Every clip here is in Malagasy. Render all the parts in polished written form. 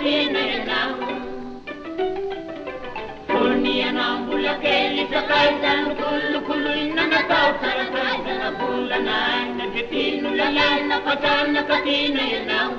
katina yanao Mbola kely sakay zany kolokoloina natao sarakay zana volanay na de tino lalay na patana katina yanao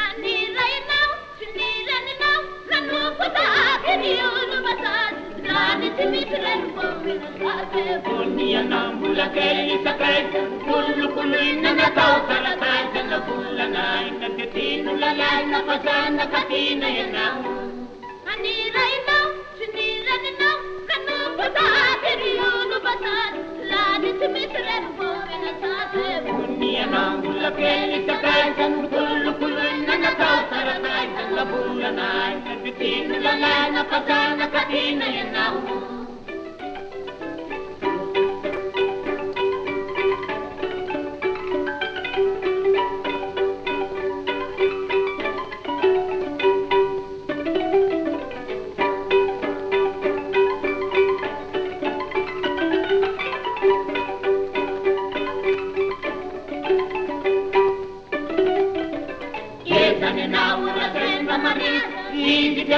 Anirainao, sinilaninao, nanupatake ni olo masad Lani simisirenu pomina sake Bunyanao mbola kely sakay zany kolokoloina natao sarakay zana volanay na de tino lalay na patana katina yanao Anirainao, sinilaninao Bunyanao mbola kely sakay zany kolokoloina natao sarakay zana volanay na de tino lalay na patana katina yanao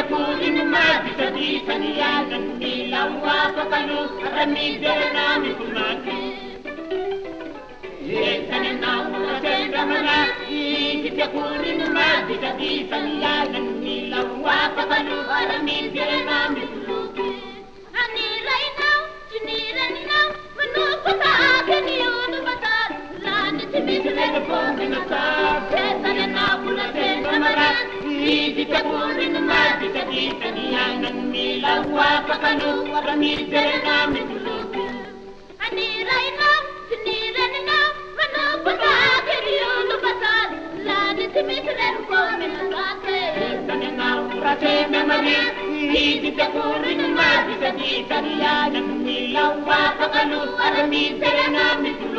Kulin mati sa niyanan nilawa pakalu aramidera nami kumaki Yesanin na mula senda mana Ikit kulin mati sa niyanan nilawa pakalu aramidera nami kuluki Aniray now, siniran now, manupata akin yun umatar Lani simisiray na po minasar Yesanin na mula senda mana Ikit kulin mati Kaniyangan nilawa pakalu aramidera nami kuluki Aniray now, siniran now, manupata akin yun umatar Lani simisiray na po minasar Yesanin na mula senda mana Ikit kulin mati Kaniyangan nilawa pakalu aramidera nami kuluki